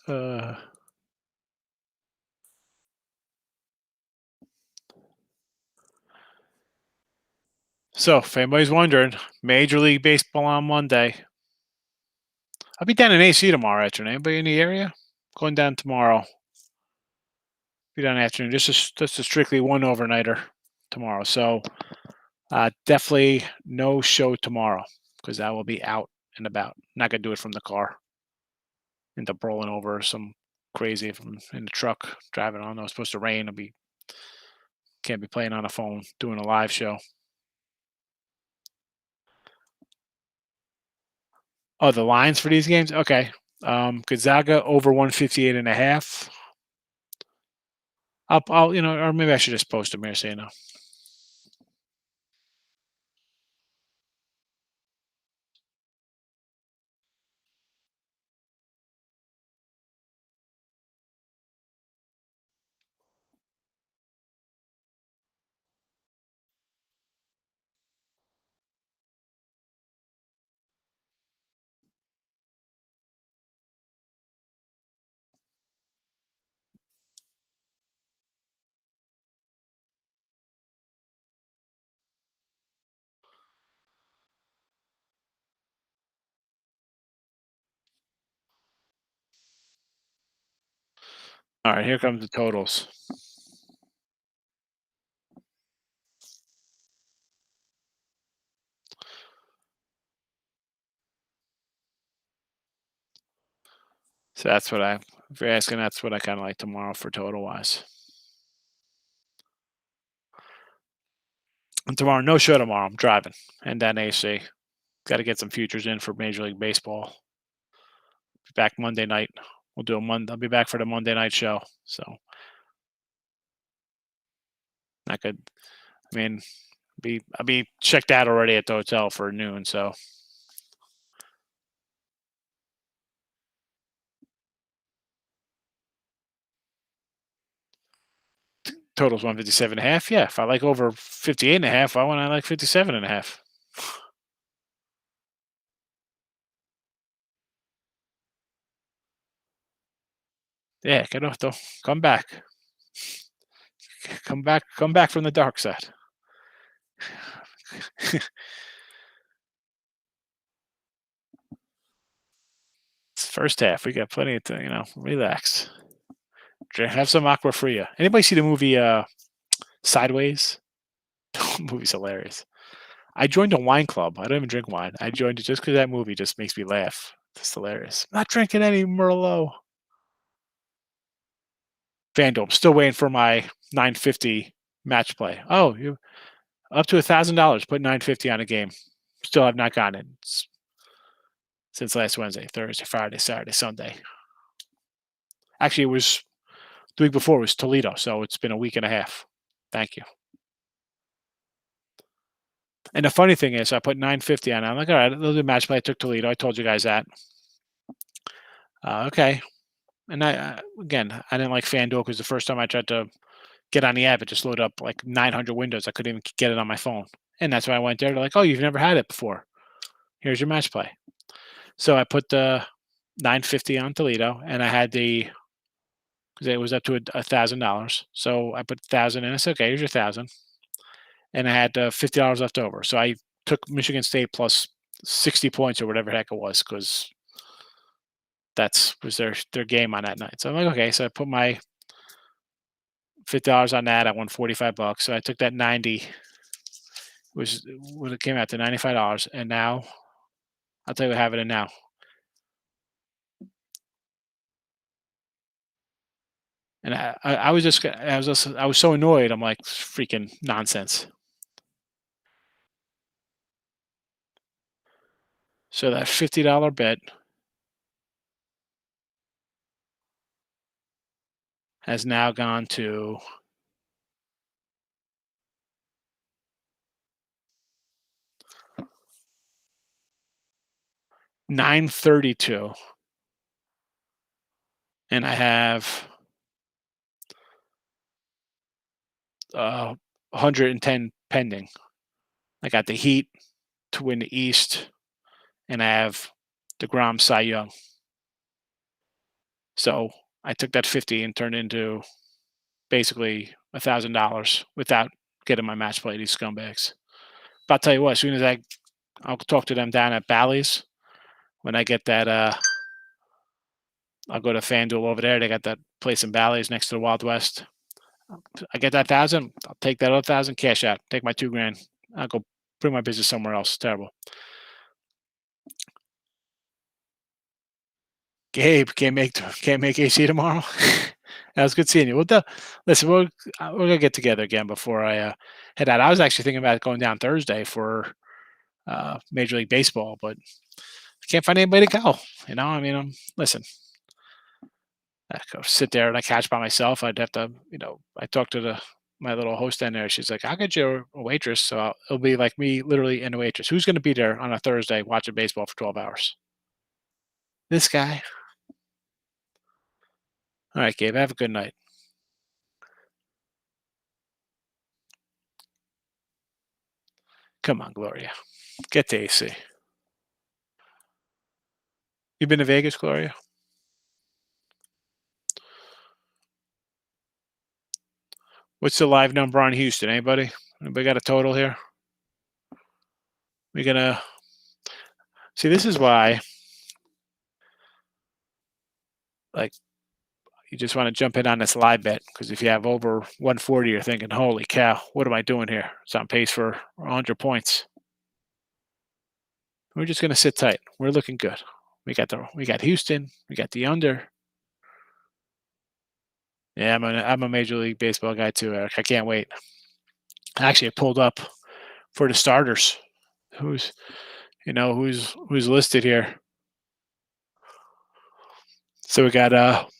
uh, So, if anybody's wondering, Major League Baseball on Monday. I'll be down in AC tomorrow afternoon. Anybody in the area? Going down tomorrow. Be down in the afternoon. Just a strictly one overnighter tomorrow. So definitely no show tomorrow because I will be out and about. Not gonna do it from the car. End up rolling over some crazy from in the truck driving on. It was supposed to rain. I'll be can't be playing on a phone doing a live show. Oh, the lines for these games? Okay. Gonzaga over 158 and a half. I'll, or maybe I should just post them here so you know. All right, here comes the totals. So if you're asking, that's what I kind of like tomorrow for total wise. And tomorrow, no show tomorrow. I'm driving and then AC. Got to get some futures in for Major League Baseball. Be back Monday night. We'll do a Monday. I'll be back for the Monday night show. So I could. I mean, I'll be checked out already at the hotel for noon. So total's 157 and a half. Yeah, if I like over 58 and a half, why wouldn't I like 57 and a half? Yeah, get off though. Come back. Come back from the dark side. It's first half. We got plenty of time, relax. Have some aqua fria. Anybody see the movie Sideways? The movie's hilarious. I joined a wine club. I don't even drink wine. I joined it just because that movie just makes me laugh. It's hilarious. Not drinking any Merlot. FanDuel. I'm still waiting for my 950 match play. Oh, you up to $1,000. Put 950 on a game. Still have not gotten it since last Wednesday, Thursday, Friday, Saturday, Sunday. Actually, it was the week before. It was Toledo, so it's been a week and a half. Thank you. And the funny thing is, I put 950 on it. I'm like, all right, they'll do match play. I took Toledo. I told you guys that. Okay. And again, I didn't like FanDuel because the first time I tried to get on the app, it just loaded up like 900 windows. I couldn't even get it on my phone. And that's why I went there. They're like, oh, you've never had it before. Here's your match play. So I put the 950 on Toledo, and I had because it was up to $1,000. So I put 1,000 in. I said, okay, here's your 1,000, and I had $50 left over. So I took Michigan State plus 60 points or whatever the heck it was because that's was their game on that night. So I'm like, okay. So I put my $50 on that. I won $45. So I took that 90, which when it came out to $95, and now I'll tell you what happened. And now, and I was just I was so annoyed. I'm like, freaking nonsense. So that $50 bet has now gone to 932, and I have 110 pending. I got the Heat to win the East, and I have DeGrom, Cy Young. So I took that 50 and turned into basically $1,000 without getting my match play. These scumbags. But I'll tell you what, as soon as I'll talk to them down at Bally's when I get that. I'll go to FanDuel over there. They got that place in Bally's next to the Wild West. I get that 1,000. I'll take that other 1,000 cash out. Take my 2 grand. I'll go bring my business somewhere else. Terrible. Gabe can't make AC tomorrow. That was good seeing you. Listen, we're gonna get together again before I head out. I was actually thinking about going down Thursday for Major League Baseball, but I can't find anybody to go. I mean, listen. I go sit there and I catch by myself. I'd have to, I talked to my little host down there. She's like, "I'll get you a waitress." So it'll be like me, literally, and a waitress. Who's going to be there on a Thursday watching baseball for 12 hours? This guy. All right, Gabe. Have a good night. Come on, Gloria. Get to AC. You been to Vegas, Gloria? What's the live number on Houston? Anybody got a total here? We're gonna see. This is why, like, you just want to jump in on this live bet because if you have over 140, you're thinking, "Holy cow, what am I doing here?" It's on pace for 100 points. We're just gonna sit tight. We're looking good. We got Houston. We got the under. Yeah, I'm a Major League Baseball guy too, Eric. I can't wait. Actually, I pulled up for the starters. Who's who's listed here? So we got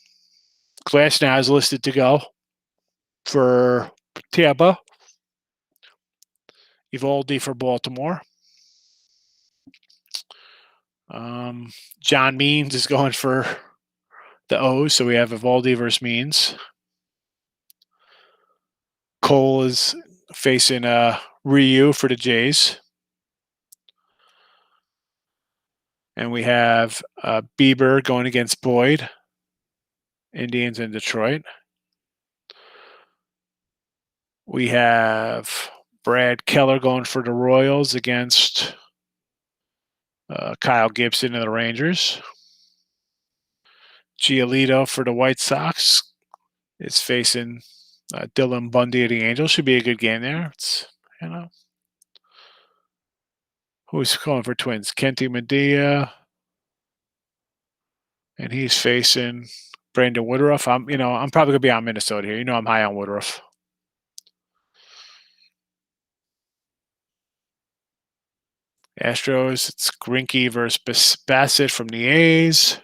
Glass now is listed to go for Tampa. Evaldi for Baltimore. John Means is going for the O's, so we have Evaldi versus Means. Cole is facing Ryu for the Jays. And we have Bieber going against Boyd. Indians in Detroit. We have Brad Keller going for the Royals against Kyle Gibson and the Rangers. Giolito for the White Sox is facing Dylan Bundy of the Angels. Should be a good game there. Who's going for Twins? Kenty Medea. And he's facing Brandon Woodruff. I'm probably gonna be on Minnesota here. I'm high on Woodruff. Astros, it's Greinke versus Bassett from the A's.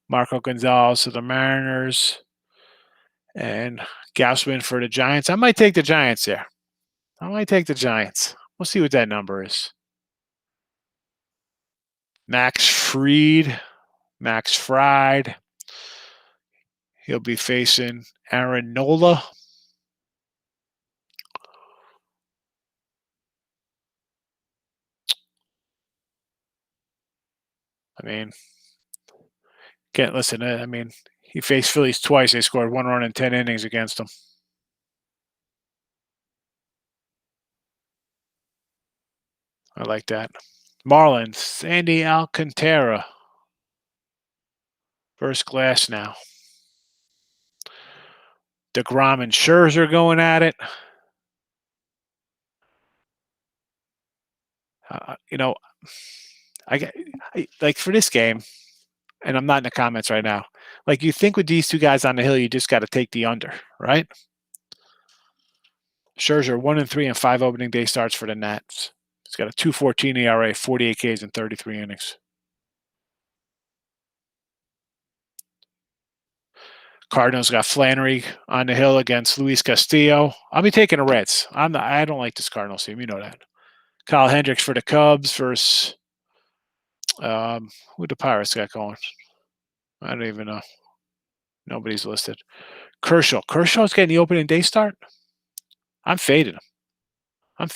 Marco Gonzalez of the Mariners. And Gausman for the Giants. I might take the Giants there. We'll see what that number is. Max Fried. He'll be facing Aaron Nola. I mean, can't listen. I mean, he faced Phillies twice. They scored 1 run in 10 innings against him. I like that. Marlins, Sandy Alcantara. First Glass now. DeGrom and Scherzer going at it. Like for this game, and I'm not in the comments right now. Like you think with these two guys on the hill, you just got to take the under, right? Scherzer 1-3 and 5 opening day starts for the Nats. He's got a 2.14 ERA, 48 Ks in 33 innings. Cardinals got Flannery on the hill against Luis Castillo. I'll be taking the Reds. I don't like this Cardinals team. You know that. Kyle Hendricks for the Cubs versus who the Pirates got going. I don't even know. Nobody's listed. Kershaw's getting the opening day start. I'm fading him. I'll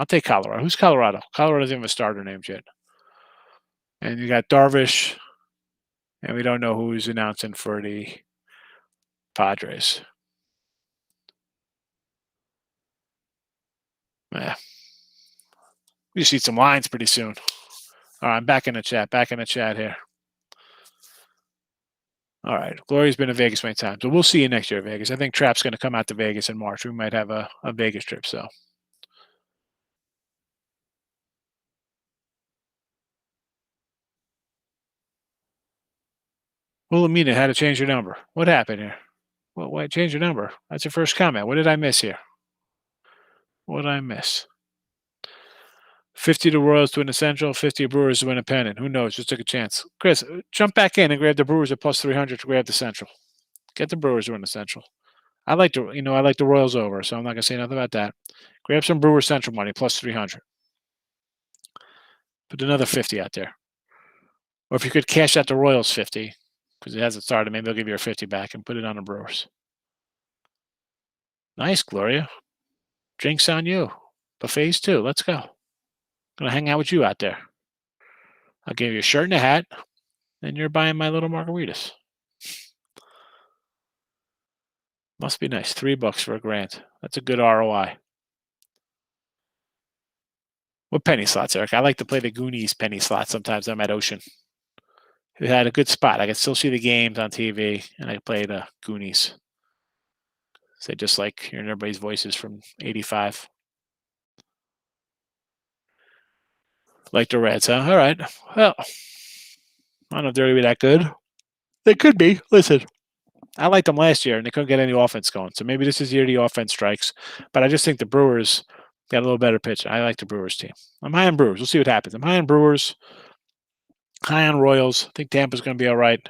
take Colorado. Who's Colorado? Colorado doesn't have a starter named yet. And you got Darvish, and we don't know who's announcing for the Padres. Yeah. We just need some lines pretty soon. All right, I'm back in the chat. Back in the chat here. All right. Gloria's been to Vegas many times. So we'll see you next year, Vegas. I think Trap's going to come out to Vegas in March. We might have a Vegas trip. So. Wilhelmina had to change your number. What happened here? Well, why change your number? That's your first comment. What did I miss here? What did I miss? 50 to Royals to win the Central, 50 Brewers to win a pennant. Who knows? Just took a chance. Chris, jump back in and grab the Brewers at plus 300 to grab the Central. Get the Brewers to win the Central. I like the Royals over, so I'm not gonna say nothing about that. Grab some Brewers Central money plus 300. Put another 50 out there, or if you could cash out the Royals 50 because it hasn't started, maybe they'll give you a 50 back and put it on the Brewers. Nice, Gloria. Drinks on you. Buffets too. Let's go. Gonna hang out with you out there. I'll give you a shirt and a hat, and you're buying my little margaritas. Must be nice. $3 for a grand. That's a good ROI. What penny slots, Eric? I like to play the Goonies penny slots sometimes. I'm at Ocean. It had a good spot. I could still see the games on TV, and I could play the Goonies. So just like hearing everybody's voices from '85. Like the Reds, huh? All right. Well, I don't know if they're going to be that good. They could be. Listen, I liked them last year, and they couldn't get any offense going. So maybe this is the year the offense strikes. But I just think the Brewers got a little better pitch. I like the Brewers team. I'm high on Brewers. We'll see what happens. I'm high on Brewers, high on Royals. I think Tampa's going to be all right.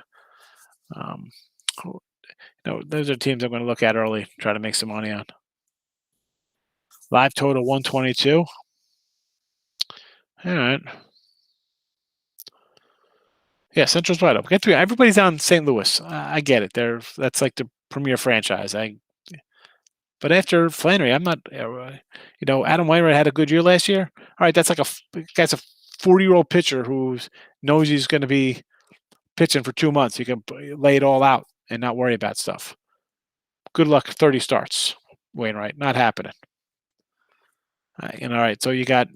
Those are teams I'm going to look at early, try to make some money on. Live total 122. All right. Yeah, Central's wide open. Everybody's on St. Louis. I get it. That's like the premier franchise. But after Flannery, I'm not. Adam Wainwright had a good year last year. All right, that's like guy's a 40-year-old pitcher who knows he's going to be pitching for 2 months. He can lay it all out and not worry about stuff. Good luck. 30 starts, Wainwright. Not happening. All right, so you got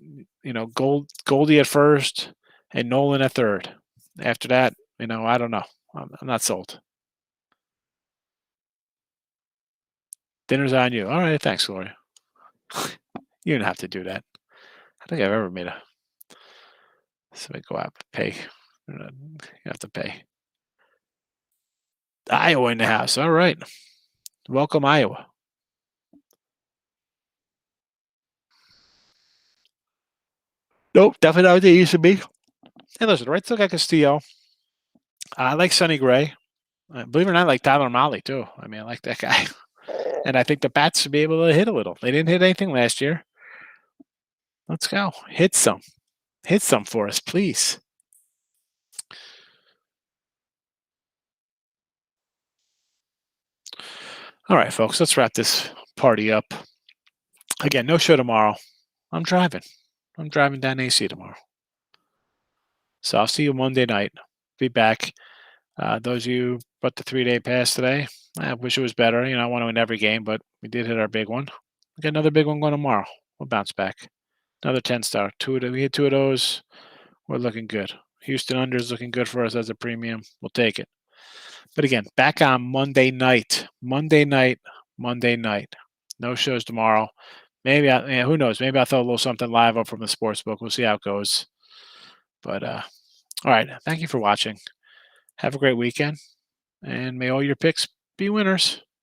Goldie at first and Nolan at third. After that, I don't know. I'm not sold. Dinner's on you. All right, thanks, Gloria. You didn't have to do that. I don't think I've ever made somebody go out and pay. You have to pay. Iowa in the house. All right. Welcome, Iowa. Nope, definitely not what they used to be. Hey, listen, Red Sox got Castillo. I like Sonny Gray. Believe it or not, I like Tyler Mahle, too. I like that guy. And I think the bats should be able to hit a little. They didn't hit anything last year. Let's go. Hit some. Hit some for us, please. All right, folks, let's wrap this party up. Again, no show tomorrow. I'm driving. I'm driving down AC tomorrow. So I'll see you Monday night. Be back. Those of you bought the 3-day pass today, I wish it was better. I want to win every game, but we did hit our big one. We got another big one going tomorrow. We'll bounce back. Another 10-star. We hit 2 of those. We're looking good. Houston under is looking good for us as a premium. We'll take it. But again, back on Monday night. Monday night. No shows tomorrow. Maybe who knows? Maybe I'll throw a little something live up from the sports book. We'll see how it goes. But all right. Thank you for watching. Have a great weekend, and may all your picks be winners.